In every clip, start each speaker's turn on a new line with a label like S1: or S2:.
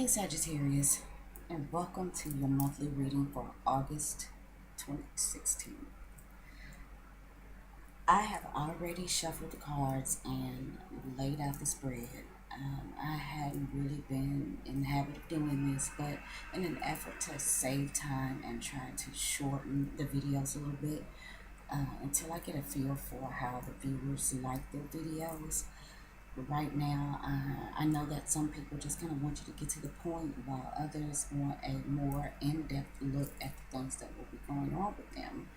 S1: Hey Sagittarius, and welcome to your monthly reading for August 2016. I have already shuffled the cards and laid out the spread. I hadn't really been in the habit of doing this, but in an effort to save time and trying to shorten the videos a little bit until I get a feel for how the viewers like their videos. Right now, I know that some people just kind of want you to get to the point, while others want a more in-depth look at the things that will be going on with them.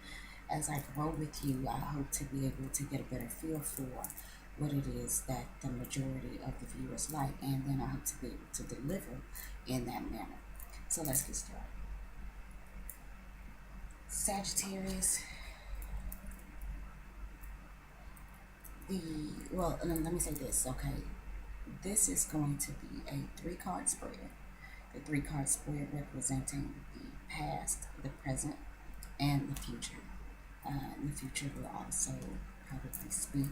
S1: As I grow with you, I hope to be able to get a better feel for what it is that the majority of the viewers like, and then I hope to be able to deliver in that manner. So let's get started. Sagittarius, let me say this, okay? This is going to be a 3-card spread. The 3-card spread representing the past, the present, and the future. The future will also probably speak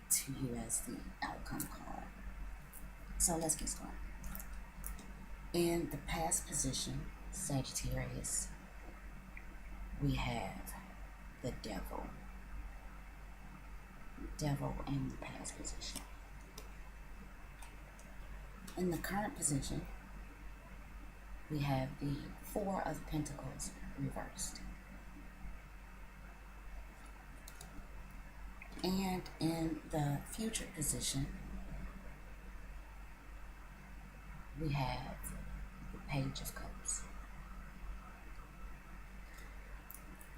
S1: to you as the outcome card. So let's get started. In the past position, Sagittarius, we have the devil. Devil in the past position. In the current position, we have the 4 of Pentacles reversed. And in the future position, we have the Page of Cups.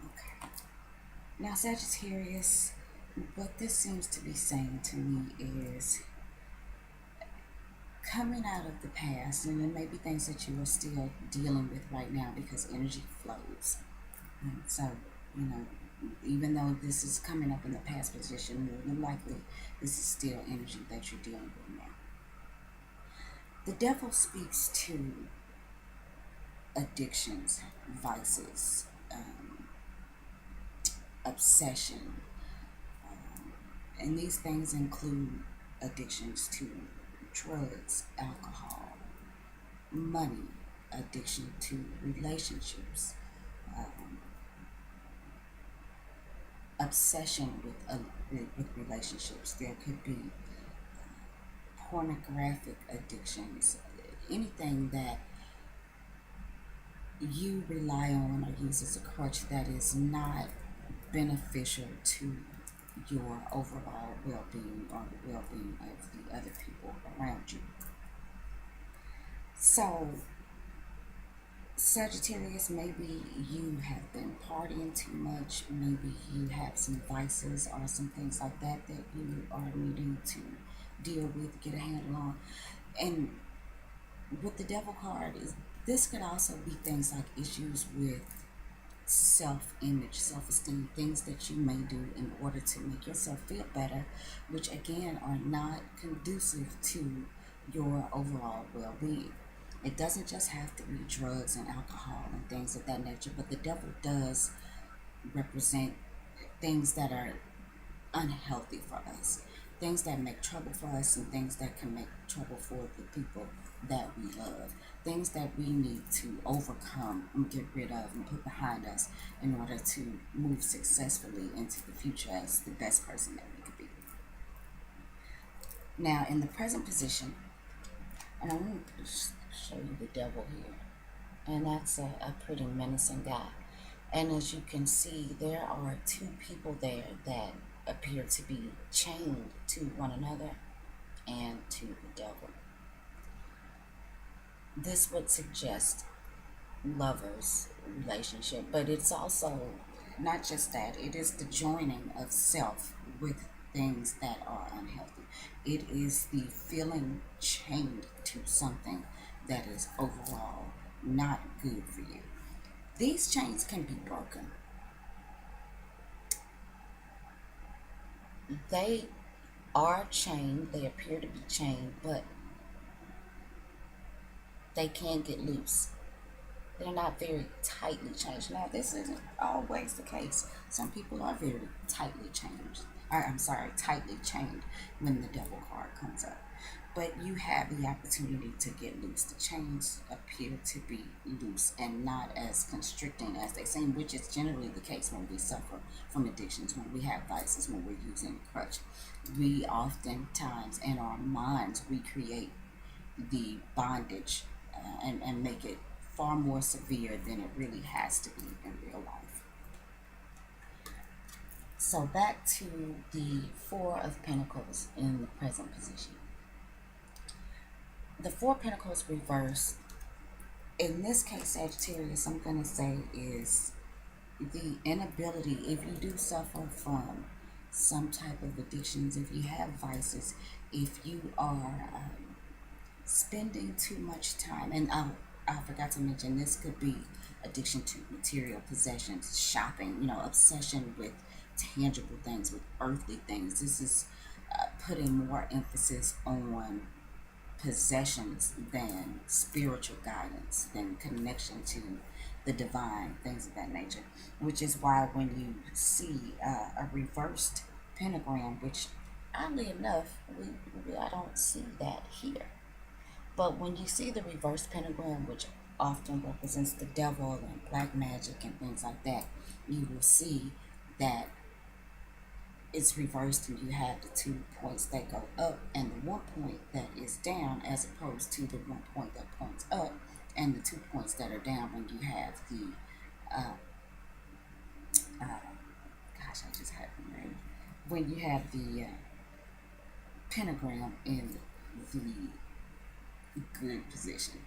S1: Okay. Now, Sagittarius, what this seems to be saying to me is coming out of the past, and there may be things that you are still dealing with right now because energy flows. So, even though this is coming up in the past position, more than likely this is still energy that you're dealing with now. The devil speaks to addictions, vices, obsession, and these things include addictions to drugs, alcohol, money, addiction to relationships, obsession with relationships. There could be pornographic addictions, anything that you rely on or use as a crutch that is not beneficial to your overall well-being or the well-being of the other people around you. So, Sagittarius, maybe you have been partying too much, maybe you have some vices or some things like that that you are needing to deal with, get a handle on. And with the devil card, this could also be things like issues with self-image, self-esteem, things that you may do in order to make yourself feel better, which again are not conducive to your overall well-being. It doesn't just have to be drugs and alcohol and things of that nature, but the devil does represent things that are unhealthy for us, things that make trouble for us, and things that can make trouble for the people that we love, things that we need to overcome and get rid of and put behind us in order to move successfully into the future as the best person that we could be. Now, in the present position, and I'm going to show you the devil here, and that's a pretty menacing guy. And as you can see, there are 2 people there that appear to be chained to one another and to the devil. This would suggest lovers relationship, but it's also not just that. It is the joining of self with things that are unhealthy. It is the feeling chained to something that is overall not good for you. These chains can be broken. They are chained, they appear to be chained, but they can get loose. They're not very tightly chained. Now, this isn't always the case. Some people are very tightly chained. Tightly chained when the devil card comes up. but you have the opportunity to get loose. The chains appear to be loose and not as constricting as they seem, which is generally the case when we suffer from addictions, when we have vices, when we're using a crutch. We oftentimes, in our minds, we create the bondage and make it far more severe than it really has to be in real life. So back to the Four of Pentacles in the present position. The Four of Pentacles reversed, in this case, Sagittarius, I'm going to say is the inability, if you do suffer from some type of addictions, if you have vices, if you are spending too much time, and I forgot to mention, this could be addiction to material possessions, shopping, obsession with tangible things, with earthly things. This is putting more emphasis on possessions than spiritual guidance, than connection to the divine, things of that nature. Which is why when you see a reversed pentagram, which oddly enough, I don't see that here. But when you see the reverse pentagram, which often represents the devil and black magic and things like that, you will see that it's reversed and you have the 2 points that go up and the 1 point that is down, as opposed to the 1 point that points up and the 2 points that are down when you have the uh, gosh, I just had the name. When you have the pentagram in the good position.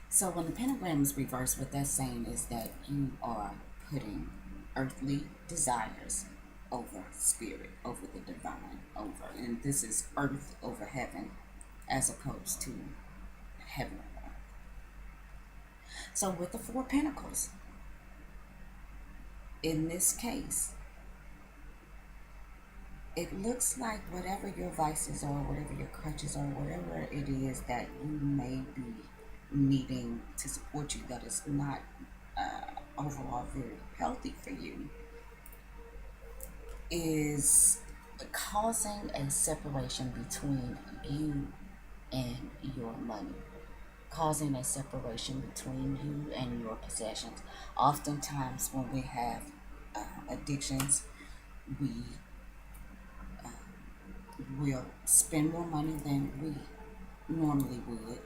S1: So when the pentagram is reversed, what that's saying is that you are putting earthly desires over spirit, over the divine, over, and this is earth over heaven, as opposed to heaven on earth. So with the Four Pentacles, in this case, it looks like whatever your vices are, whatever your crutches are, whatever it is that you may be needing to support you, that is not overall very healthy for you, is causing a separation between you and your money, causing a separation between you and your possessions. Oftentimes, when we have addictions, we will spend more money than we normally would,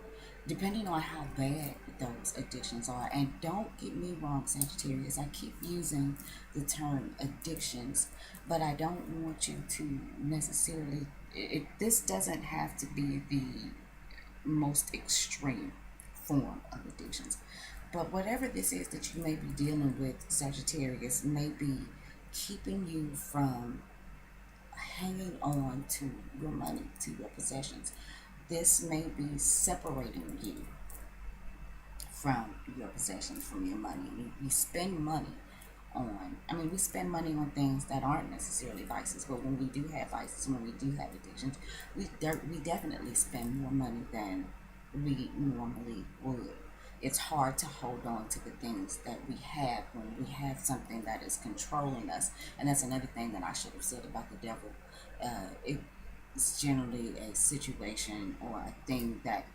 S1: depending on how bad those addictions are. And don't get me wrong, Sagittarius, I keep using the term addictions, but I don't want you to necessarily, this doesn't have to be the most extreme form of addictions. But whatever this is that you may be dealing with, Sagittarius, may be keeping you from hanging on to your money, to your possessions. This may be separating you from your possessions, from your money. You spend money on, we spend money on things that aren't necessarily vices, but when we do have vices, when we do have addictions, we definitely spend more money than we normally would. It's hard to hold on to the things that we have when we have something that is controlling us. And that's another thing that I should have said about the devil. It's generally a situation or a thing that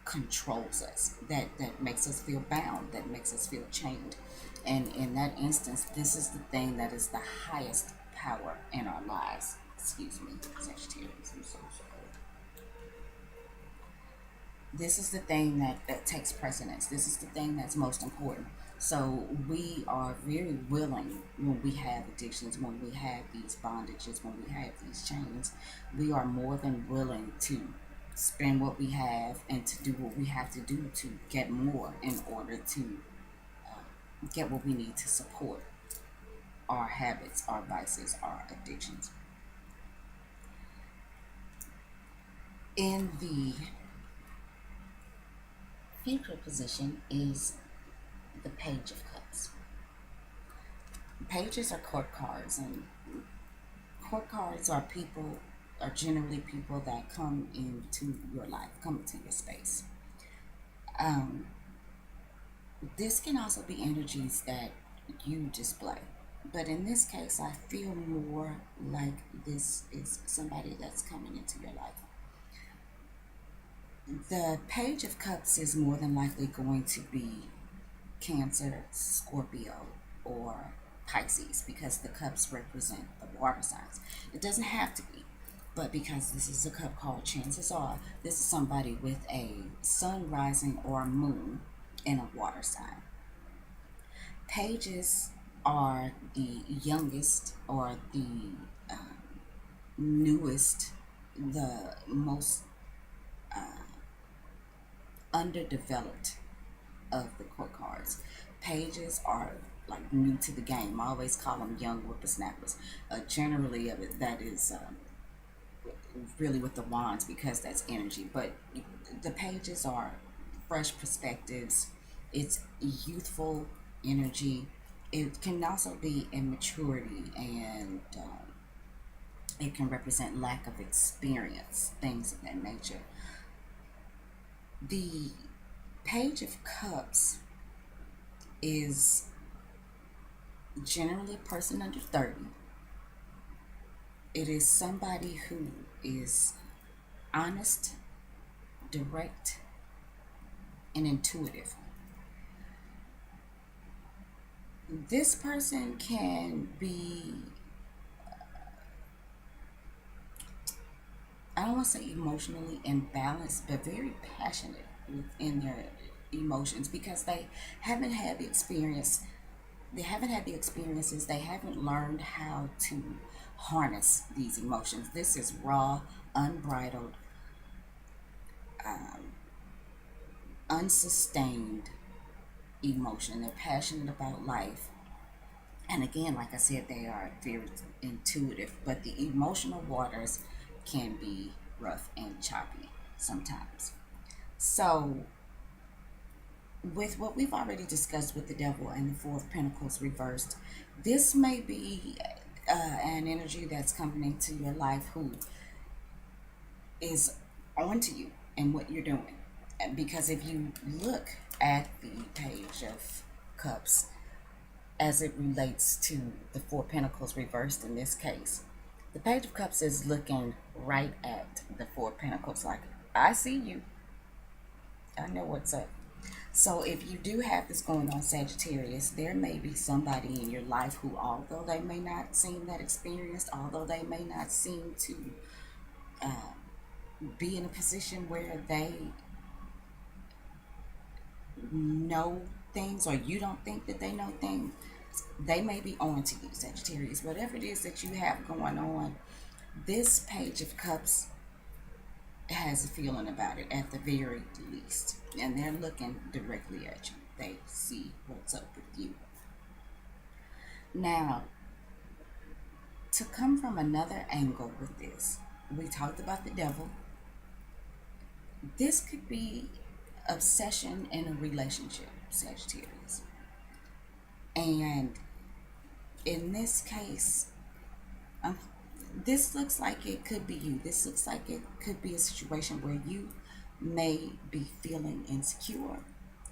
S1: controls us, that makes us feel bound, that makes us feel chained. And in that instance, this is the thing that is the highest power in our lives. Excuse me, Sagittarius, I'm so sorry. This is the thing that takes precedence. This is the thing that's most important. So we are very willing, when we have addictions, when we have these bondages, when we have these chains, we are more than willing to spend what we have and to do what we have to do to get more, in order to get what we need to support our habits, our vices, our addictions. In the future position is the Page of Cups. Pages are court cards, and court cards are generally people that come into your life, come into your space. This can also be energies that you display. But in this case, I feel more like this is somebody that's coming into your life. The Page of Cups is more than likely going to be Cancer, Scorpio, or Pisces because the cups represent the water signs. It doesn't have to be, but because this is a cup called, chances are this is somebody with a sun rising or moon in a water sign. Pages are the youngest or the newest, the most underdeveloped of the court cards. Pages are like new to the game. I always call them young whippersnappers. Generally, of it that is really with the wands because that's energy. But the pages are fresh perspectives. It's youthful energy. It can also be immaturity and it can represent lack of experience, things of that nature. The Page of Cups is generally a person under 30. It is somebody who is honest, direct, and intuitive. This person can be, I don't want to say emotionally imbalanced, but very passionate within their emotions because haven't had the experience they haven't had the experiences, they haven't learned how to harness these emotions. This is raw, unbridled, unsustained emotion. They're passionate about life. And again, like I said, they are very intuitive, but the emotional waters can be rough and choppy sometimes. So, with what we've already discussed with the devil and the Four of Pentacles reversed, this may be an energy that's coming into your life who is onto you and what you're doing. Because if you look at the Page of Cups as it relates to the Four Pentacles reversed in this case, the Page of Cups is looking right at the Four Pentacles like, I see you. I know what's up. So if you do have this going on, Sagittarius, there may be somebody in your life who, although they may not seem that experienced, although they may not seem to be in a position where they know things or you don't think that they know things, they may be on to you, Sagittarius. Whatever it is that you have going on, this Page of Cups has a feeling about it at the very least. And they're looking directly at you. They see what's up with you. Now, to come from another angle with this, we talked about the devil. This could be obsession in a relationship, Sagittarius. And in this case, um, this looks like it could be you. This looks like it could be a situation where you may be feeling insecure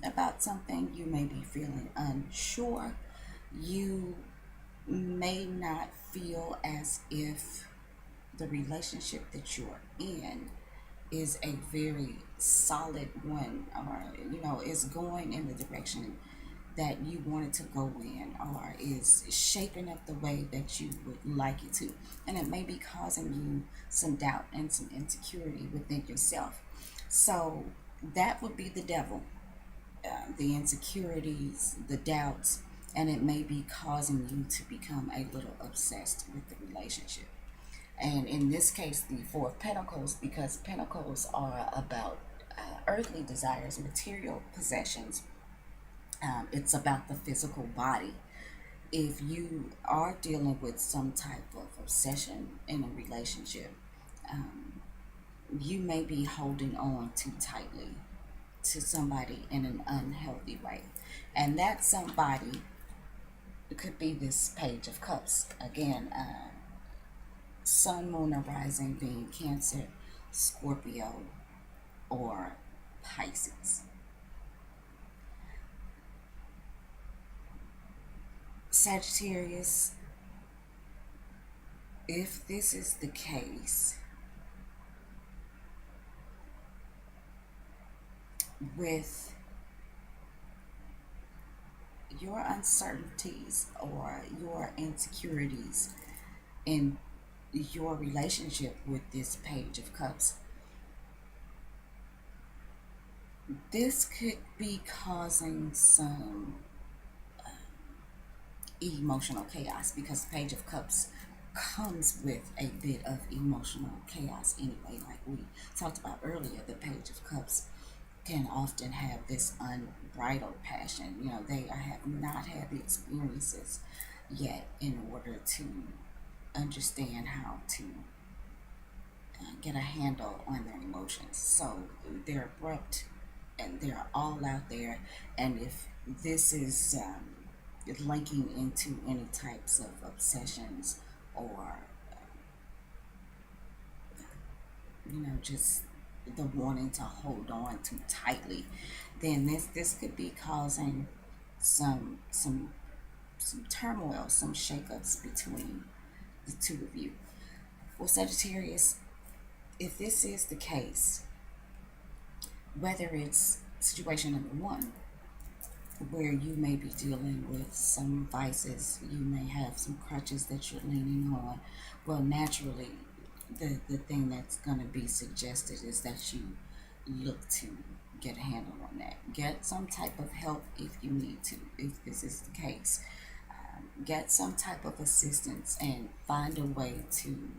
S1: about something. You may be feeling unsure. You may not feel as if the relationship that you're in is a very solid one, or is going in the direction that you want it to go in, or is shaping up the way that you would like it to. And it may be causing you some doubt and some insecurity within yourself. So that would be the devil, the insecurities, the doubts, and it may be causing you to become a little obsessed with the relationship. And in this case, the Four of Pentacles, because Pentacles are about earthly desires, material possessions. It's about the physical body. If you are dealing with some type of obsession in a relationship, you may be holding on too tightly to somebody in an unhealthy way. And that somebody could be this Page of Cups. Again, Sun, Moon, or Rising being Cancer, Scorpio, or Pisces. Sagittarius, if this is the case, with your uncertainties or your insecurities in your relationship with this Page of Cups, this could be causing some emotional chaos because Page of Cups comes with a bit of emotional chaos anyway. Like we talked about earlier, the Page of Cups can often have this unbridled passion. You know, they have not had the experiences yet in order to understand how to get a handle on their emotions. So they're abrupt and they're all out there. And if this is linking into any types of obsessions or, just the wanting to hold on too tightly, then this could be causing some turmoil, some shakeups between the two of you. Well, Sagittarius, if this is the case, whether it's situation number one, where you may be dealing with some vices, you may have some crutches that you're leaning on, well, naturally, the thing that's going to be suggested is that you look to get a handle on that. Get some type of help if you need to, if this is the case. Get some type of assistance and find a way to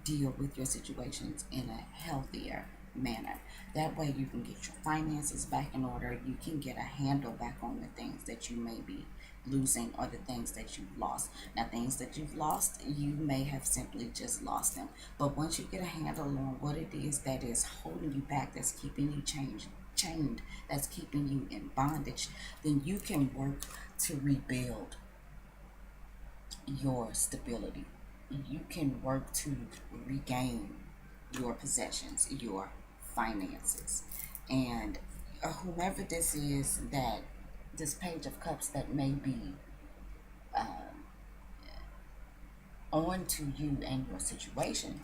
S1: deal with your situations in a healthier manner. That way you can get your finances back in order. You can get a handle back on the things that you may be losing or the things that you've lost. Now, things that you've lost, you may have simply just lost them. But once you get a handle on what it is that is holding you back, that's keeping you chained, that's keeping you in bondage, then you can work to rebuild your stability. You can work to regain your possessions, your finances. And whomever this is, that this Page of Cups that may be on to you and your situation,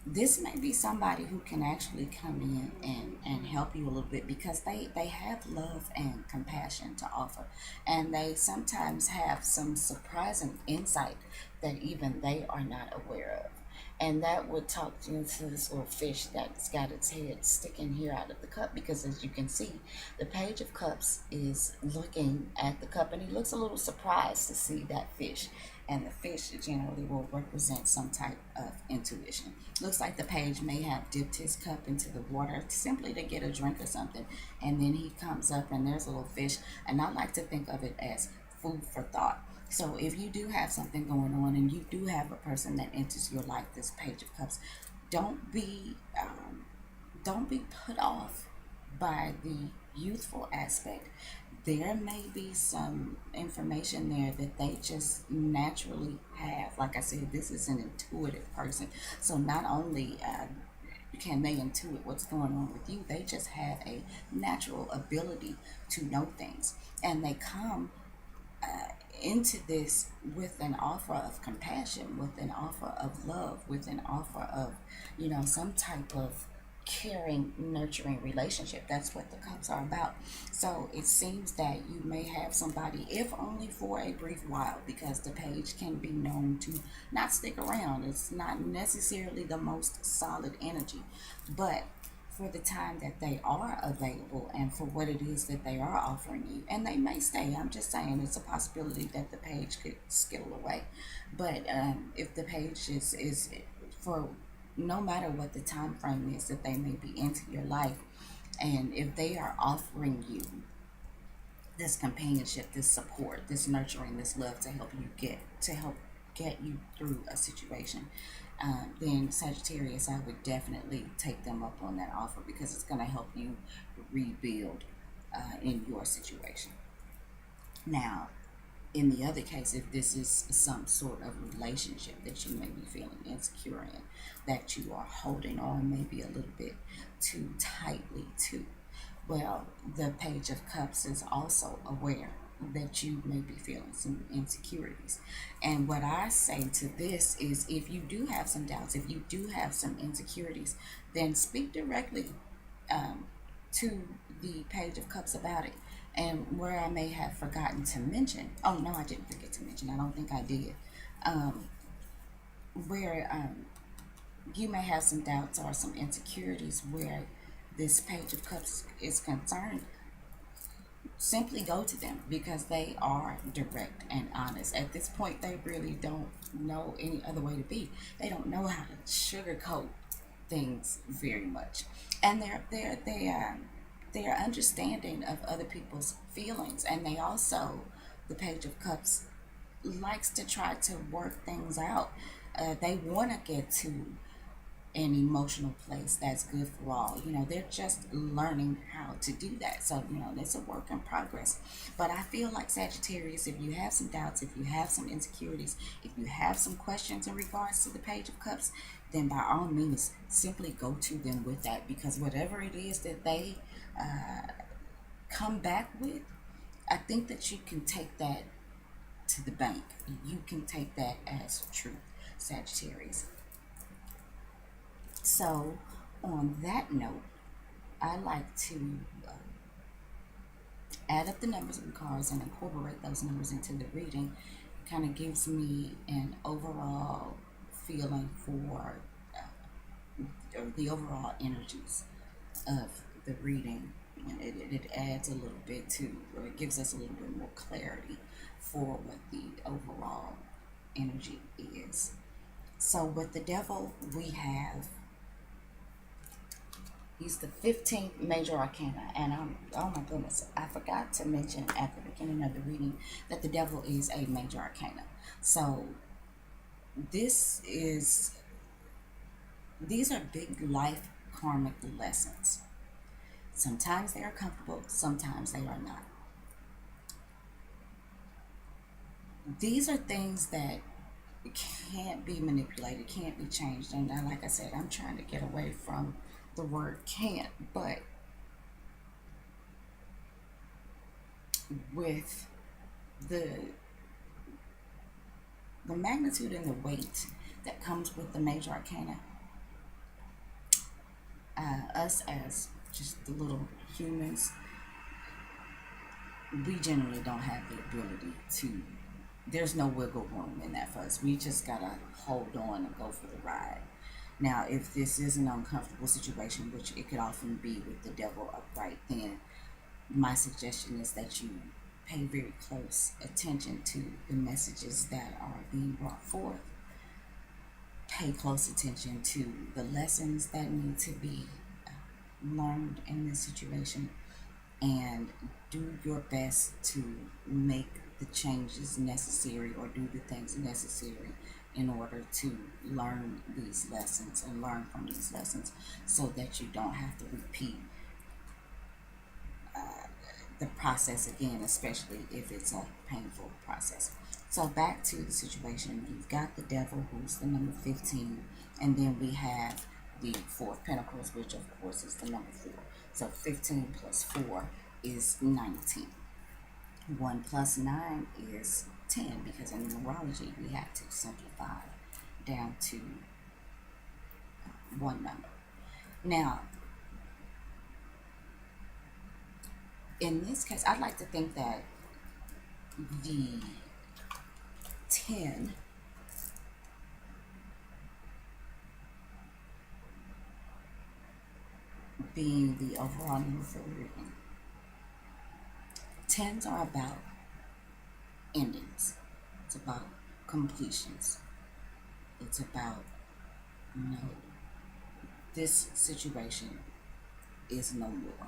S1: this may be somebody who can actually come in and help you a little bit because they have love and compassion to offer. And they sometimes have some surprising insight that even they are not aware of. And that would talk into this little fish that's got its head sticking here out of the cup because as you can see, the Page of Cups is looking at the cup and he looks a little surprised to see that fish. And the fish generally will represent some type of intuition. Looks like the page may have dipped his cup into the water simply to get a drink or something. And then he comes up and there's a little fish. And I like to think of it as food for thought. So if you do have something going on and you do have a person that enters your life, this Page of Cups, don't be don't be put off by the youthful aspect. There may be some information there that they just naturally have. Like I said, this is an intuitive person. So not only can they intuit what's going on with you, they just have a natural ability to know things. And they come into this with an offer of compassion, with an offer of love, with an offer of, some type of caring, nurturing relationship. That's what the cups are about. So it seems that you may have somebody, if only for a brief while, because the page can be known to not stick around. It's not necessarily the most solid energy, but for the time that they are available and for what it is that they are offering you. And they may stay. I'm just saying it's a possibility that the page could skittle away. But if the page is for no matter what the time frame is that they may be into your life, and if they are offering you this companionship, this support, this nurturing, this love to help get you through a situation, then Sagittarius, I would definitely take them up on that offer because it's going to help you rebuild in your situation. Now, in the other case, if this is some sort of relationship that you may be feeling insecure in, that you are holding on maybe a little bit too tightly to, well, the Page of Cups is also aware that you may be feeling some insecurities. And what I say to this is if you do have some doubts, if you do have some insecurities, then speak directly to the Page of Cups about it, and where I may have forgotten to mention. Oh no, I didn't forget to mention. I don't think I did. Um, where you may have some doubts or some insecurities where this Page of Cups is concerned, simply go to them because they are direct and honest. At this point, they really don't know any other way to be. They don't know how to sugarcoat things very much, and they are understanding of other people's feelings, and they also, the Page of Cups likes to try to work things out. They want to get to an emotional place that's good for all. They're just learning how to do that. So, it's a work in progress. But I feel like Sagittarius, if you have some doubts, if you have some insecurities, if you have some questions in regards to the Page of Cups, then by all means, simply go to them with that, because whatever it is that they come back with, I think that you can take that to the bank. You can take that as truth, Sagittarius. So, on that note, I like to add up the numbers of the cards and incorporate those numbers into the reading. It kind of gives me an overall feeling for the overall energies of the reading. And it adds a little bit to, or it gives us a little bit more clarity for what the overall energy is. So, with the devil, we have, he's the 15th major arcana. And oh my goodness, I forgot to mention at the beginning of the reading that the devil is a major arcana. So this is, these are big life karmic lessons. Sometimes they are comfortable, sometimes they are not. These are things that can't be manipulated, can't be changed. And like I said, I'm trying to get away from the word can't, but with the magnitude and the weight that comes with the major arcana, us as just the little humans, we generally don't have the ability to, there's no wiggle room in that for us. We just gotta hold on and go for the ride. Now, if this is an uncomfortable situation, which it could often be with the devil upright, then my suggestion is that you pay very close attention to the messages that are being brought forth. Pay close attention to the lessons that need to be learned in this situation, and do your best to make the changes necessary, or do the things necessary in order to learn these lessons and learn from these lessons, so that you don't have to repeat the process again, especially if it's a painful process. So back to the situation, you've got the devil, who's the number 15, and then we have the Four of Pentacles, which of course is the number 4. So 15 plus 4 is 19. 1 plus 9 is 10, because in numerology we have to simplify down to one number. Now, in this case, I'd like to think that the 10 being the overall number for the reading. 10s are about endings. It's about completions. It's about, this situation is no more.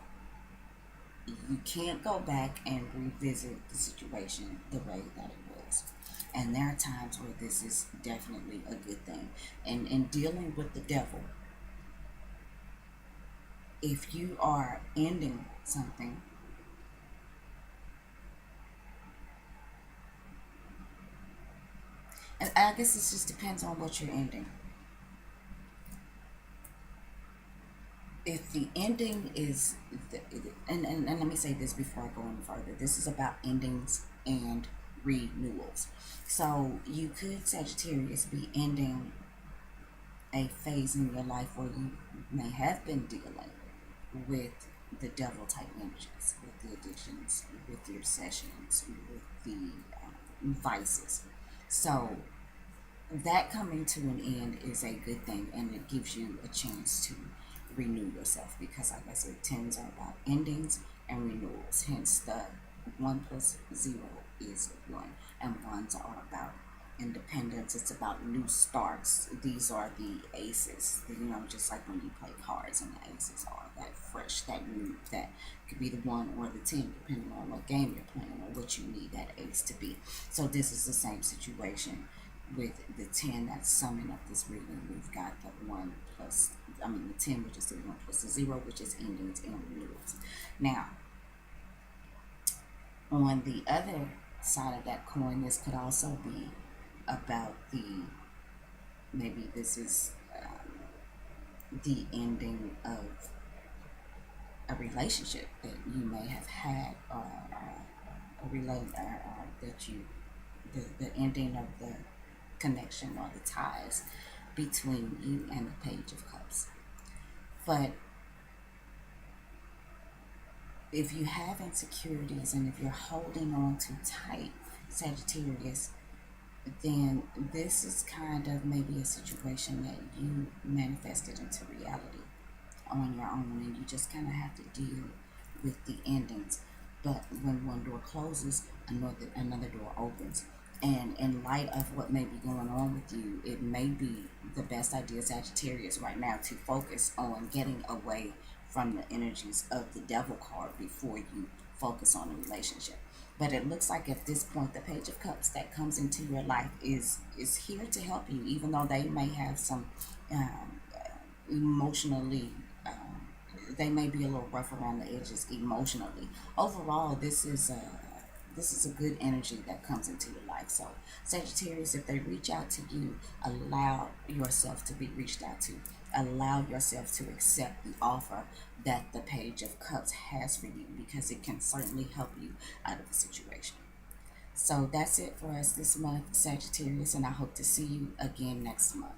S1: You can't go back and revisit the situation the way that it was. And there are times where this is definitely a good thing. And in dealing with the devil, if you are ending something, and I guess it just depends on what you're ending. If the ending is, and let me say this before I go any further, this is about endings and renewals. So you could, Sagittarius, be ending a phase in your life where you may have been dealing with the devil type energies, with the addictions, with the obsessions, with the vices. So that coming to an end is a good thing, and it gives you a chance to renew yourself, because like I said, tens are about endings and renewals, hence the 1 plus 0 is 1, and ones are about independence. It's about new starts. These are the aces, just like when you play cards, and the aces are that fresh, that new, that could be the 1 or the 10 depending on what game you're playing or what you need that ace to be. So this is the same situation with the 10 that's summing up this reading. We've got the 1 plus, the 10, which is the 1 plus the 0, which is endings and renewals. Now, on the other side of that coin, this could also be about maybe this is the ending of a relationship that you may have had, or a that you, the ending of the connection or the ties between you and the Page of Cups. But if you have insecurities and if you're holding on too tight, Sagittarius, then this is kind of maybe a situation that you manifested into reality on your own, and you just kind of have to deal with the endings. But when one door closes, another door opens. And in light of what may be going on with you, it may be the best idea, Sagittarius, right now to focus on getting away from the energies of the devil card before you focus on a relationship. But it looks like at this point, the Page of Cups that comes into your life is here to help you, even though they may have some emotionally, they may be a little rough around the edges emotionally. Overall, this is a good energy that comes into your life. So Sagittarius, if they reach out to you, allow yourself to be reached out to. Allow yourself to accept the offer that the Page of Cups has for you, because it can certainly help you out of the situation. So that's it for us this month, Sagittarius, and I hope to see you again next month.